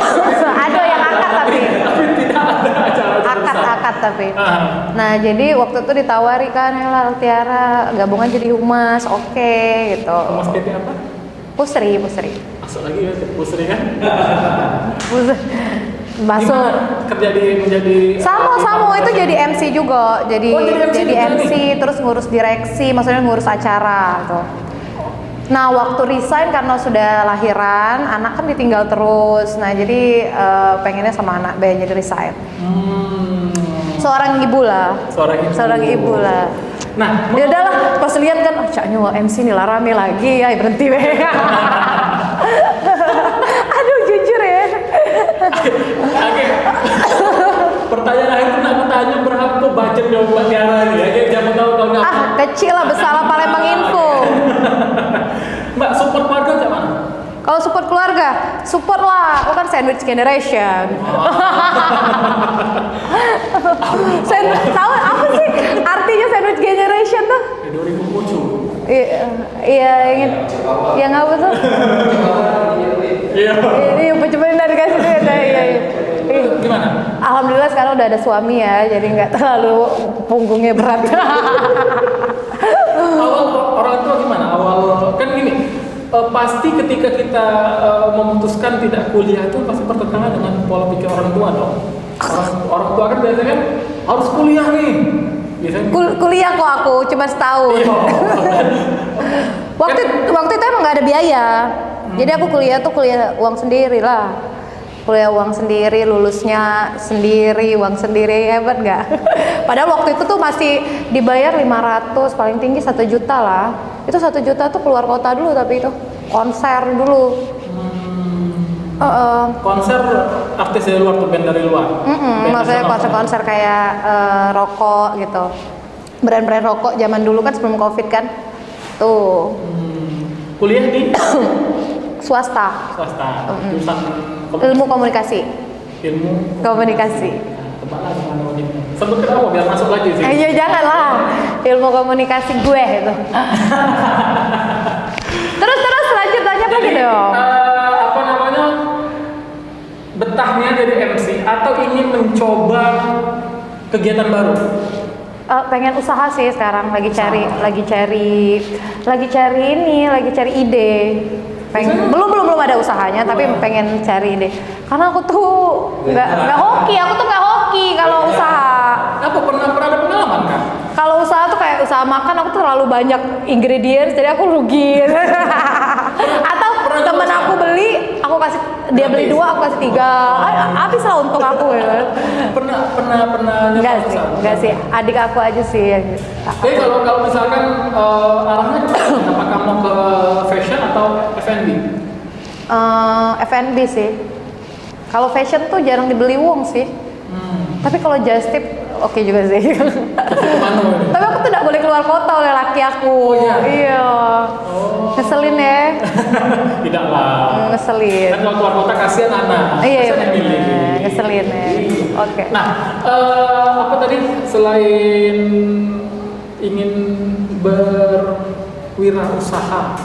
Ada yang akad tapi tidak ada acara. akad tapi. Ah. Nah jadi waktu itu ditawari kan, ya Tiara gabungan jadi humas, oke gitu. Mas PT apa? Pusri. Masuk lagi ya, Pusri kan? Masuk. Gimana kerja menjadi Sama itu jadi MC juga, jadi Oh, jadi MC juga MC terus ngurus direksi, maksudnya ngurus acara tuh. Nah waktu resign karena sudah lahiran, anak kan ditinggal terus. Nah jadi pengennya sama anak jadi resign. Seorang ibu lah. Seorang ibu lah. Nah, Ya udahlah, pas lihat kan, caknya MC nih Larame lagi, ya berhenti weh. Aduh jujur ya. Oke. Pertanyaan akhir itu aku tanya berapa budget Mbak Tiara nih? Oke, jangan tahu kalau nggak. Kecil lah, besar lah Palembang Info. Mbak, support keluarga cak mana? Kalau support keluarga, support lah. Aku kan sandwich generation. Tahu apa sih artinya sandwich generation tuh? 2007. Iya, ingin yang apa tuh? Iya. Ini pencemaran dari kasih duit. Iya. Gimana? Alhamdulillah sekarang udah ada suami ya, jadi nggak terlalu punggungnya berat. Awal orang tua gimana? Awal kan gini, pasti ketika kita memutuskan tidak kuliah itu pasti bertentangan dengan pola pikir orang tua dong. Orang tua kan biasanya kan harus kuliah nih. Biasanya Kuliah kok aku cuma setahun. Iya. waktu itu emang nggak ada biaya. Jadi aku kuliah uang sendiri lah. Kuliah uang sendiri, lulusnya sendiri, uang sendiri, hebat nggak? Padahal waktu itu tuh masih dibayar 500, paling tinggi 1 juta lah. Itu 1 juta tuh keluar kota dulu, tapi itu konser dulu. Konser artis dari luar tuh, band dari luar. Maksudnya konser-konser kayak rokok gitu. Brand-brand rokok zaman dulu kan sebelum Covid kan. Tuh. Kuliah di Swasta. Jurusan Ilmu komunikasi. ilmu Komunikasi. Tebak lagi mana wajibnya. Sebut kenapa biar masuk lagi sih. Iya janganlah. Ilmu komunikasi gue itu. terus lanjut tanya apa gitu dong. Apa namanya, betahnya jadi MC atau ingin mencoba kegiatan baru? Pengen usaha sih sekarang, lagi cari ide. Belum ada usahanya, tapi pengen cari ide. Karena aku tuh nggak hoki kalau usaha. Apa pernah ada pengalaman kan? Kalau usaha tuh kayak usaha makan, aku tuh terlalu banyak ingredients, jadi aku rugi. Atau temen aku beli, dia beli 2, aku kasih 3, habis lah untuk aku ya. Pernah Enggak sih, adik aku aja sih yang. Jadi kalau misalkan arahnya kemana? Apakah mau ke fashion atau F&B? F&B sih. Kalau fashion tuh jarang dibeli uang sih. Tapi kalau just tip oke juga sih. Tapi aku tuh tidak boleh keluar kota oleh laki aku. Iya. Ngeselin ya. Tidak lah. Ngeselin. Kan kalau keluar kota kasihan anak. Iya. Kasihan yang milih. Ngeselin ya. Oke. Nah, apa tadi selain ingin berwirausaha,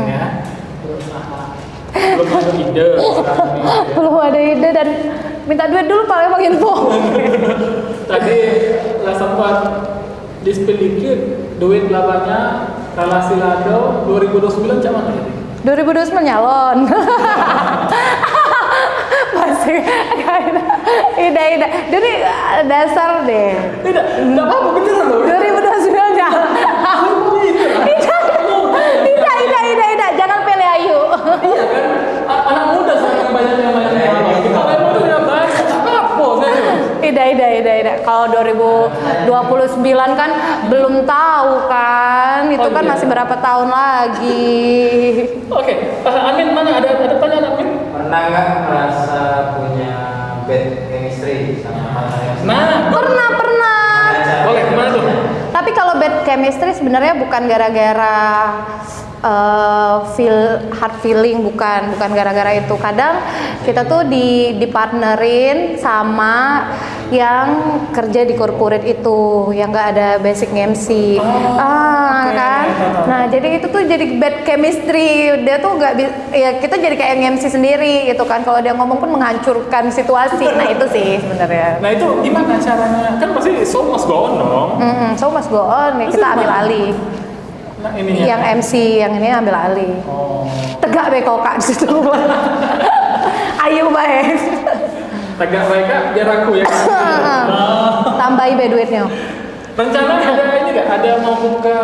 ya, berusaha. Belum ada ide sekarang ini. Belum ada ide dan minta duit dulu Palembang Info. Tadi lah sempat di-spill dikit, duit labanya relasi lado 2029 cak mana ini? 2029 nyalon. Masih ida. Jadi dasar deh. Tidak apa-apa beneran loh. 2029 nyalon. Ida. Jangan pilih Ayu. Iya kan? Anak muda sekarang banyak yang kita lain muda udah banyak. Apa saya? Ida. Kalau 2029 kan belum tahu kan. Itu kan masih berapa tahun lagi. Oke, Amin mana ada pertanyaan Amin? Pernah nggak merasa punya bad chemistry sama pasangan? Nah, Pernah. boleh gimana tuh? Tapi kalau bad chemistry sebenarnya bukan gara-gara hard feeling, bukan gara-gara itu. Kadang kita tuh dipartnerin sama yang kerja di corporate itu, yang nggak ada basic MC, okay. kan. Nah jadi itu tuh jadi bad chemistry. Dia tuh nggak ya kita jadi kayak MC sendiri gitu kan. Kalau dia ngomong pun menghancurkan situasi. Nah itu sih sebenarnya. Nah itu gimana caranya? Kan pasti show must go on dong. So must go on, nih, kita ambil alih. Nah ininya. Yang MC yang ini ambil alih. Oh. Tegak be kok kak di situ. Ayo baik. Tegak baik kak, biar aku ya. Tambahi be duitnya. Rencana ada ini nggak? Ada mau buka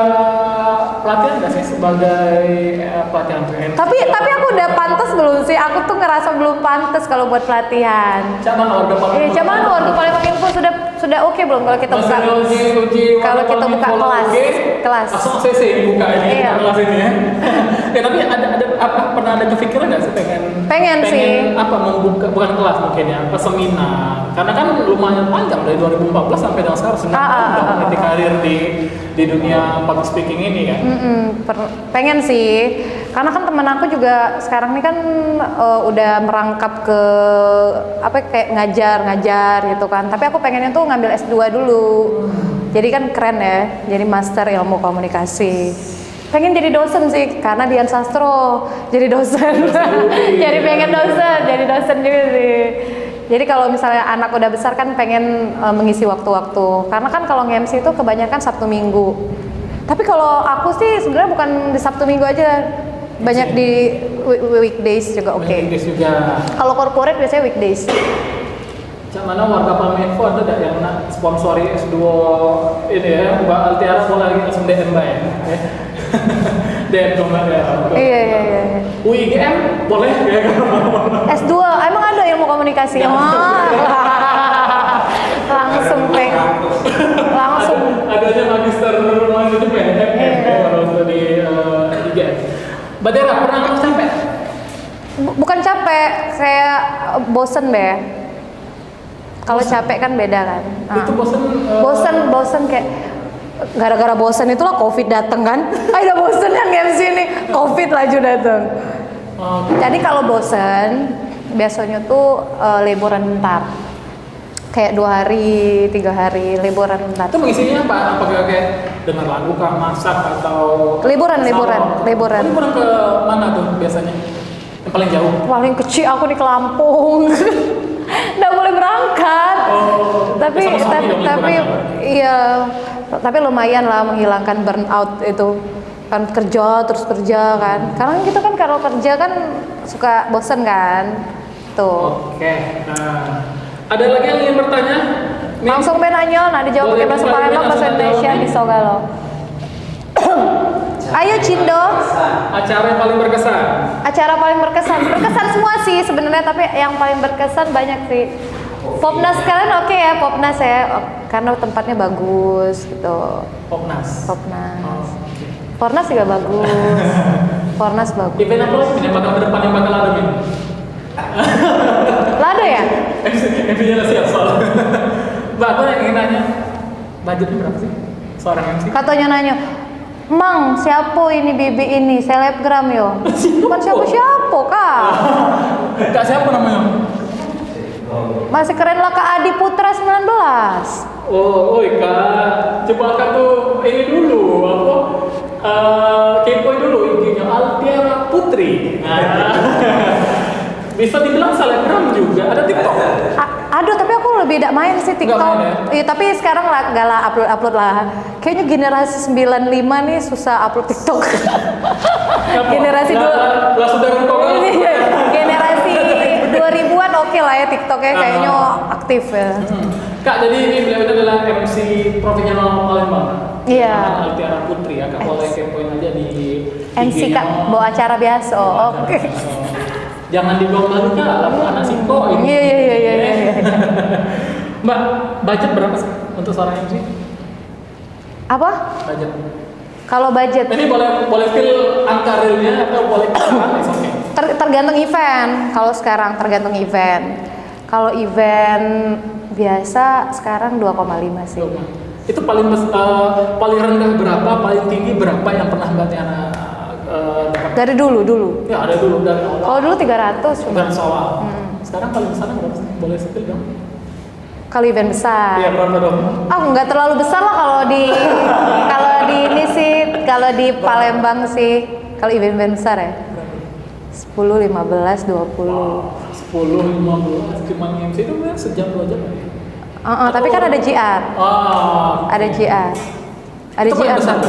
pelatihan nggak sih sebagai pelatihan PN? Tapi aku udah pantas belum sih? Aku tuh ngerasa belum pantas kalau buat pelatihan. Cuman warga Palembang. Cuman warga Palembang Info sudah oke belum kalau kita buka? Kalau kita buka kelas. Langsung CC dibuka ini kelas ini ya. Tapi ada apa pernah ada kepikiran nggak sih pengen sih. apa membuka bukan kelas mungkin ya, apa seminar? Karena kan lumayan panjang dari 2014 sampai dengan sekarang 9 tahun meniti karir di dunia public speaking ini kan. Pengen sih, karena kan temen aku juga sekarang ini kan udah merangkap ke apa kayak ngajar gitu kan. Tapi aku pengennya tuh ngambil S2 dulu. Jadi kan keren ya, jadi master ilmu komunikasi. Pengen jadi dosen sih, karena Dian Sastro jadi dosen. Jadi pengen jadi dosen juga sih. Jadi kalau misalnya anak udah besar kan pengen mengisi waktu-waktu. Karena kan kalau nge-MC itu kebanyakan Sabtu Minggu. Tapi kalau aku sih sebenarnya bukan di Sabtu Minggu aja. Banyak di weekdays juga oke. Weekdays juga. Kalau corporate biasanya weekdays. Cak mana warga Palembang Info ada nggak yang nak sponsori S2 ini ya, Mbak Altiara boleh lagi langsung DM Mbak ya. DM dong Mbak ya. Iya. UIGM boleh ya kan? S2 emang ada ilmu komunikasi? Langsung. Adanya magister manajemen kalau di UIGM. Mbak Dera pernah nggak capek? Bukan capek, kayak bosen deh. Kalau capek kan beda kan. Itu Bosen kayak gara-gara bosen itulah COVID dateng kan. Udah bosen yang MC nih, COVID laju dateng. Jadi kalau bosen biasanya tuh liburan bentar. Kayak 2 hari, 3 hari liburan bentar. Itu mengisinya apa? Apakah kayak dengar lagu kah, masak atau liburan. Liburan ke mana tuh biasanya? Yang paling jauh? Paling kecil aku nih ke Lampung. Nggak boleh berangkat. Tapi lumayan lah menghilangkan burnout itu kan, kerja kan. Karena kita kan kalau kerja kan suka bosen kan. Tuh. Oke. Nah, ada lagi yang ingin bertanya? Langsung nanya, nah dijawab pakai bahasa Palembang, bahasa Indonesia, bisa galau. Ayo Cindo. Acara yang paling berkesan. Acara paling berkesan semua sih sebenarnya, tapi yang paling berkesan banyak sih. Popnas kalian oke ya, Popnas ya, karena tempatnya bagus gitu. Popnas. Pornas juga bagus. Pornas bagus. Event apa lagi yang bakal depan yang bakal ada ini? Lado ya? MC-nya udah siap soalnya. Mbak, aku yang ingin nanya, budgetnya berapa sih seorang MC? Katanya nanya, Mang, siapa ini Bibi ini? Selebgram yo. Bukan siapa-siapa, Kak. Kak siapa namanya? Masih keren lah Kak Adi Putra 19. Oh, Kak. Coba Kak tuh ini dulu, kepoin dulu IG-nya Altiara Putri. Bisa dibilang selebgram juga, ada TikTok. Aduh, tapi aku lebih tidak main sih TikTok. Main, ya? Iya, tapi sekarang lah gak lah upload lah. Kayaknya generasi 95 nih susah upload TikTok. Generasi lah sudah rentok. Generasi 2000-an oke lah ya TikToknya, kayaknya aktif ya. Kak, jadi ini beliau itu adalah MC profesional Palembang. Iya. Altiara Putri ya, Kak boleh kepoin aja di MC IG-nya. Kak, bawa acara biasa. Oke. Jangan dibuang malu Kak, lalu anak singko ini. Iya. Mbak, budget berapa sih untuk seorang MC? Apa? Budget. Kalau budget? Ini boleh feel angka realnya atau boleh kisaran, is okay. Tergantung event. Kalau sekarang tergantung event. Kalau event biasa sekarang 2,5 sih. Itu paling rendah berapa, paling tinggi berapa yang pernah Mbak Tiana Dari dulu. Ya ada dulu dari awal. Kalau dulu 300 cuma. Dari awal. Sekarang paling besar berapa sih? Boleh spill dong? Kalau event besar. Iya berapa dong? Nggak terlalu besar lah kalau di ini sih, kalau di Palembang sih, kalau event besar ya. 10, 15, 20. 10, 15, cuma MC itu kan sejam 2 jam ya? Tapi kan ada JR. Ada JR. Ada Itu paling JR. besar.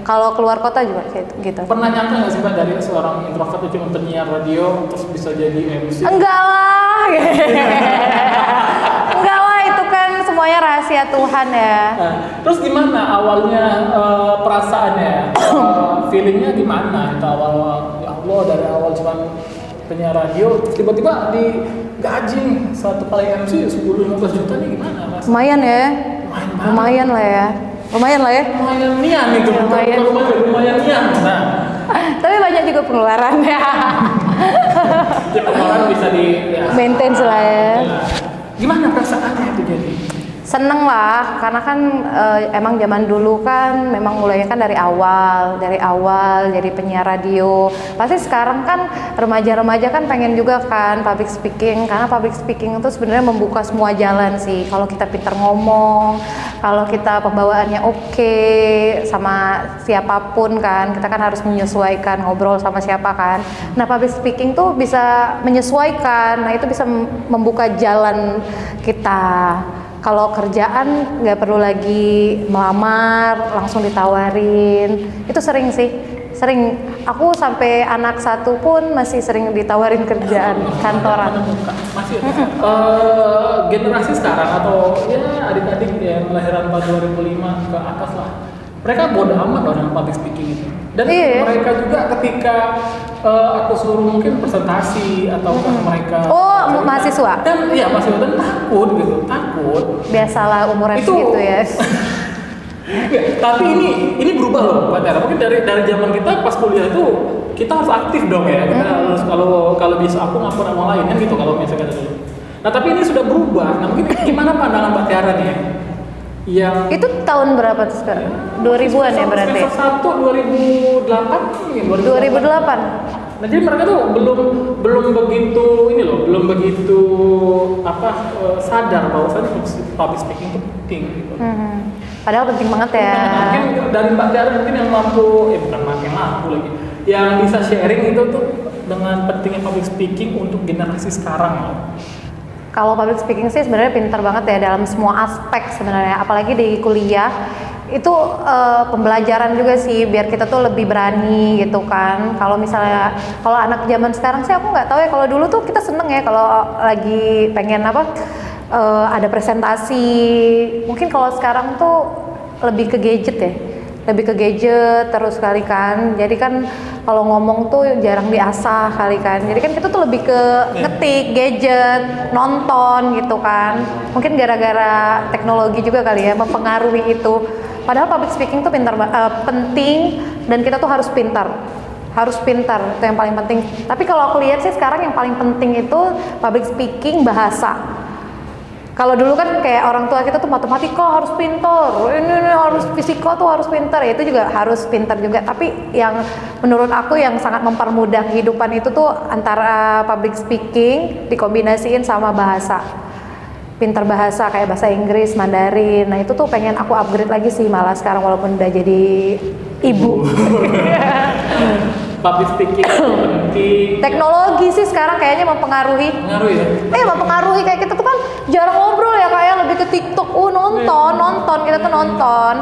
Kalau keluar kota juga kayak gitu. Pernah nyangka nggak sih Mbak dari seorang introvert itu cuma penyiar radio terus bisa jadi MC? Enggak lah. Enggak lah, itu kan semuanya rahasia Tuhan ya. Nah, terus gimana awalnya perasaannya? Feelingnya gimana itu awal? Ya Allah dari awal cuma penyiar radio terus tiba-tiba digaji satu kali MC 10-15 juta nih gimana Mas? Lumayan ya. Lumayan lah ya. Lumayan nian itu. Lumayan nian. Nah. Tapi banyak juga pengeluarannya. Ya pengeluaran bisa maintain lah ya. Gimana perasaannya itu jadi? Seneng lah, karena kan emang zaman dulu kan memang mulainya kan dari awal jadi penyiar radio. Pasti sekarang kan remaja-remaja kan pengen juga kan public speaking, karena public speaking itu sebenarnya membuka semua jalan sih. Kalau kita pintar ngomong, kalau kita pembawaannya oke sama siapapun kan, kita kan harus menyesuaikan ngobrol sama siapa kan. Nah public speaking tuh bisa menyesuaikan, nah itu bisa membuka jalan kita. Kalau kerjaan nggak perlu lagi melamar, langsung ditawarin. Itu sering sih, sering. Aku sampai anak satu pun masih sering ditawarin kerjaan kantoran. Masih generasi sekarang atau ya adik-adik yang lahiran tahun 2005 ke atas lah. Mereka bodoh amat dengan public speaking itu. Dan mereka juga ketika aku suruh mungkin presentasi atau mereka mahasiswa. Dan iya mahasiswa dan takut. Biasalah umuran segitu ya. Tapi ini berubah loh Mbak Tera. Mungkin dari zaman kita pas kuliah itu kita harus aktif dong ya. Kita harus kalau bisa aku ngapur sama lain kan gitu kalau misalnya dulu. Nah tapi ini sudah berubah. Nah mungkin gimana pandangan Mbak Tera nih ya? Itu tahun berapa tuh sekarang? 2000-an ya berarti? Semester 1 2008 2008. Nah jadi mereka tuh belum begitu sadar bahwa public speaking itu penting gitu. Padahal penting banget ya. Mungkin dari Mbak Tiara mungkin yang bukan yang mampu lagi, yang bisa sharing itu tuh dengan pentingnya public speaking untuk generasi sekarang ya. Kalau public speaking sih sebenarnya pintar banget ya dalam semua aspek sebenarnya, apalagi di kuliah itu pembelajaran juga sih biar kita tuh lebih berani gitu kan. Kalau misalnya kalau anak zaman sekarang sih aku nggak tahu ya, kalau dulu tuh kita seneng ya kalau lagi pengen ada presentasi. Mungkin kalau sekarang tuh lebih ke gadget ya, terus kali kan. Jadi kan kalau ngomong tuh jarang diasah kali kan. Jadi kan kita tuh lebih ke ngetik, gadget, nonton gitu kan. Mungkin gara-gara teknologi juga kali ya mempengaruhi itu. Padahal public speaking tuh penting dan kita tuh harus pintar itu yang paling penting. Tapi kalau aku lihat sih sekarang yang paling penting itu public speaking bahasa. Kalau dulu kan kayak orang tua kita tuh matematika harus pintar, ini harus fisika tuh harus pintar, ya itu juga harus pintar juga. Tapi yang menurut aku yang sangat mempermudah kehidupan itu tuh antara public speaking dikombinasiin sama bahasa. Pintar bahasa kayak bahasa Inggris, Mandarin. Nah itu tuh pengen aku upgrade lagi sih malah sekarang walaupun udah jadi ibu. Public speaking penting. Teknologi sih sekarang kayaknya mempengaruhi. Mempengaruhi kayak kita tuh kan jarang ngobrol ya, kayak lebih ke TikTok. Nonton kita tuh nonton.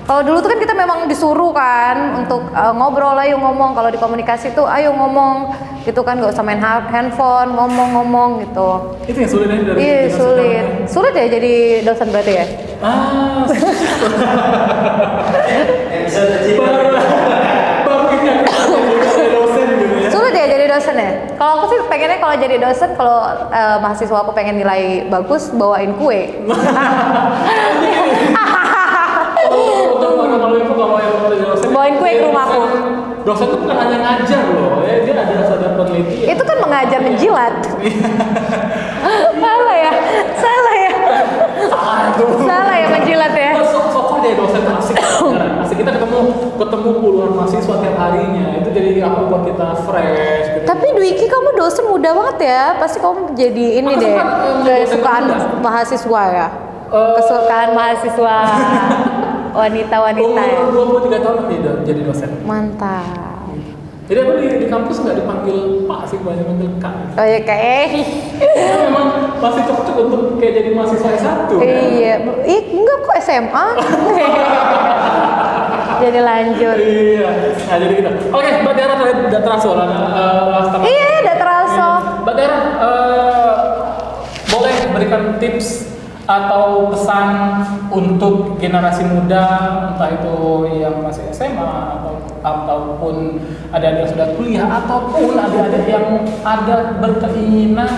Kalau dulu tuh kan kita memang disuruh kan untuk ngobrol, ayo ngomong. Kalau di komunikasi tuh ayo ngomong gitu kan, gak usah main handphone, ngomong gitu. Itu yang sulit dari sulit ya jadi dosen berarti ya. Sulit ya jadi dosen ya. Kalau aku sih pengennya kalau jadi dosen, kalau mahasiswa aku pengen nilai bagus, bawain kue. Bawain kue ke rumahku. Dosen itu bukan hanya ngajar loh, dia ada penelitian. Itu kan mengajar menjilat. Salah ya menjilat ya. So jadi dosen asik kita ketemu ketemu puluhan mahasiswa tiap harinya. Itu jadi apa buat kita fresh. Gitu. Tapi Dwiki kamu dosen muda banget ya. Pasti kamu jadi ini Aku deh. sempat, Kesukaan dosen muda. mahasiswa ya. Kesukaan mahasiswa wanita-wanita ya. Umur 23 tahun jadi dosen. Mantap. Jadi aku di kampus nggak dipanggil Pak sih, banyak manggil Kak. Oh ya kayak Karena memang masih cocok untuk kayak jadi mahasiswa S1 kan? iya. Enggak kok SMA. Jadi lanjut. Iya, nah jadi gitu. Oke, Mbak Tiara udah terasa lah. Iya, udah terasa. Mbak Tiara, boleh berikan tips atau pesan untuk generasi muda, entah itu yang masih SMA ataupun adik-adik yang sudah kuliah ataupun adik-adik yang ada berkeinginan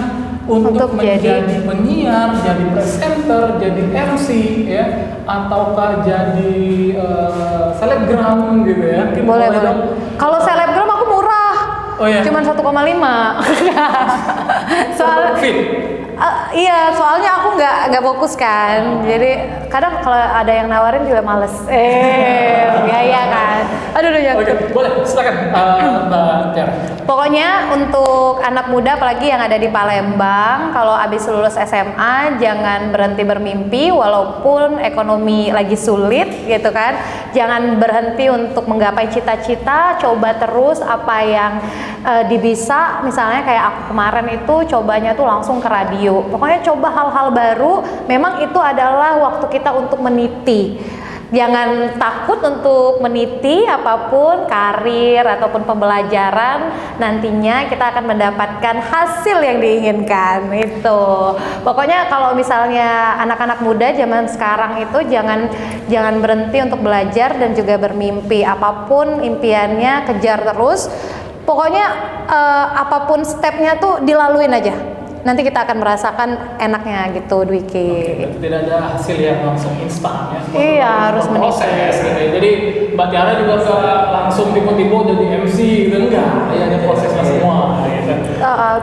untuk menjadi penyiar, jadi presenter, jadi MC ya, ataukah jadi selebgram gitu ya. Mungkin Boleh. dong. Kalau selebgram aku murah. Oh iya. Cuman 1,5. Soal Fit. iya, soalnya aku nggak fokus kan. Jadi kadang kalau ada yang nawarin juga males. Gaya kan. Aduh ya. Oke, boleh silakan Mbak Tiara. Pokoknya untuk anak muda apalagi yang ada di Palembang, kalau habis lulus SMA jangan berhenti bermimpi walaupun ekonomi lagi sulit gitu kan. Jangan berhenti untuk menggapai cita-cita, coba terus apa yang dibisa. Misalnya kayak aku kemarin itu cobanya tuh langsung ke radio. Pokoknya coba hal-hal baru, memang itu adalah waktu kita untuk meniti. Jangan takut untuk meniti apapun karir ataupun pembelajaran, nantinya kita akan mendapatkan hasil yang diinginkan itu. Pokoknya kalau misalnya anak-anak muda zaman sekarang itu jangan berhenti untuk belajar dan juga bermimpi. Apapun impiannya kejar terus. Pokoknya apapun stepnya tuh dilaluin aja. Nanti kita akan merasakan enaknya gitu, Dwiki. Oke, tidak ada hasil yang langsung instan ya. Iya, harus proses gitu ya. Jadi Mbak Tiara juga nggak langsung tiba-tiba jadi MC gitu, enggak. Ya ada prosesnya semua gitu.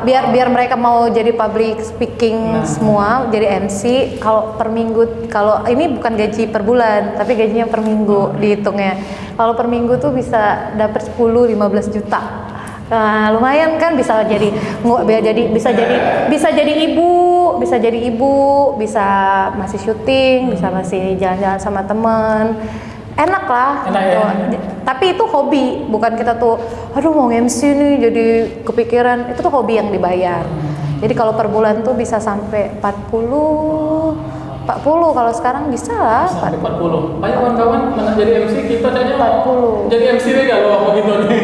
Biar mereka mau jadi public speaking semua, jadi MC. Kalau per minggu, kalau ini bukan gaji per bulan, tapi gajinya per minggu dihitungnya. Kalau per minggu tuh bisa dapat 10-15 juta. Lumayan kan, bisa jadi ibu, bisa masih syuting, bisa masih jalan-jalan sama temen, enak lah. Enak gitu. ya. Tapi itu hobi, bukan kita tuh, aduh mau MC nih jadi kepikiran. Itu tuh hobi yang dibayar. Jadi kalau per bulan tuh bisa sampai 40 kalau sekarang bisa lah. Sampai 40. Banyak kawan-kawan mana jadi MC, kita kayaknya mau 40. jadi MC deh kalau begitu nih.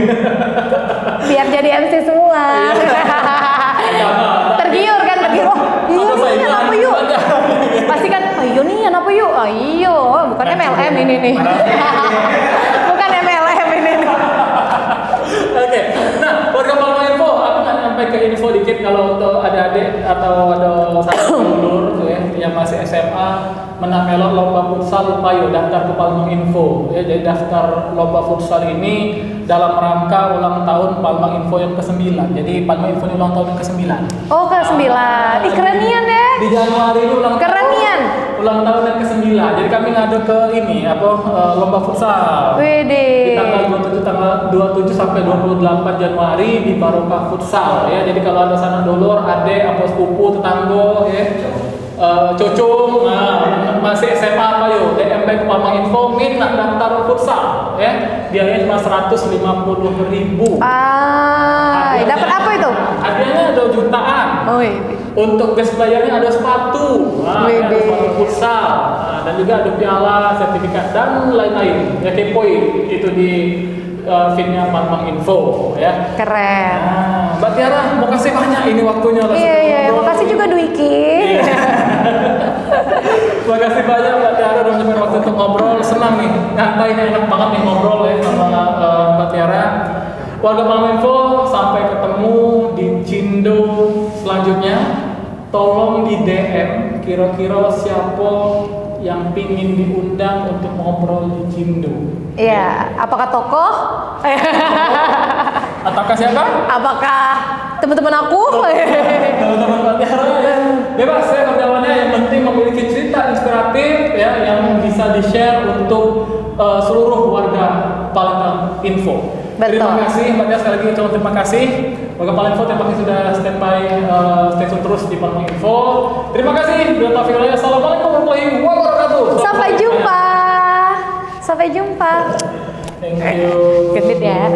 Biar jadi MC semua. Tergiur kan, tergiur. Oh, iya nih, apa yuk? Pasti kan, oh iya nih, apa yuk? Oh iya, bukan MLM ini nih. Bukan MLM ini nih. Oke, nah warga Palembang Info, aku kan sampai ke info dikit kalau untuk adik-adik atau ada satu dulur tuh ya yang masih SMA menang melok lomba futsal payo daftar ke Palembang Info ya. Jadi daftar lomba futsal ini dalam rangka ulang tahun Palembang Info yang ke-9. Jadi Palembang Info ini ulang tahun yang ke-9. Oh, ke-9. Ih, kerenian deh. Di Januari ini Kerenian. ulang tahun yang ke-9. Jadi kami ngadu ke ini lomba futsal. Di Widih. tanggal 27 sampai 28 Januari di Barokah Futsal ya. Jadi kalau ada sanak dulur, adek, apa sepupu, tetangga ya. Cocong, masih SMA apa yuk? DM ke Palembang Info, minta daftar futsal ya. Biayanya cuma 150.000. Dapat apa itu? Hadiahnya ada jutaan. Oh, iya. Untuk guest playernya ada sepatu, ada sepatu futsal, dan juga ada piala, sertifikat dan lain-lain. Ya kepoin itu di feednya Palembang Info ya. Keren. Nah, Mbak Tiara, mau kasih banyak ini waktunya. Iya. Makasih juga Dwiki. Terima kasih banyak Mbak Tiara udah nyempetin waktu untuk ngobrol. Senang nih, nyantainya enak banget nih ngobrol ya sama Mbak Tiara. Warga Palembang Info, sampai ketemu di Cindo selanjutnya. Tolong di DM kira-kira siapa yang pingin diundang untuk ngobrol di Cindo. Iya, apakah tokoh? Ataukah siapa? Apakah teman-teman aku? Teman-teman Mbak Tiara ya. Bebas ya kawan-kawannya, yang penting memiliki cerita inspiratif ya yang bisa di-share untuk seluruh warga Info. Betul. Terima kasih Mbak Dia, sekali lagi ucapkan terima kasih. Warga Palembang Info, terima kasih sudah standby, stay tune terus di Palembang Info. Terima kasih. Bila taufiq wal hidayah. Assalamualaikum warahmatullahi wabarakatuh. Sampai jumpa. Sampai jumpa. Thank you. Gendut ya.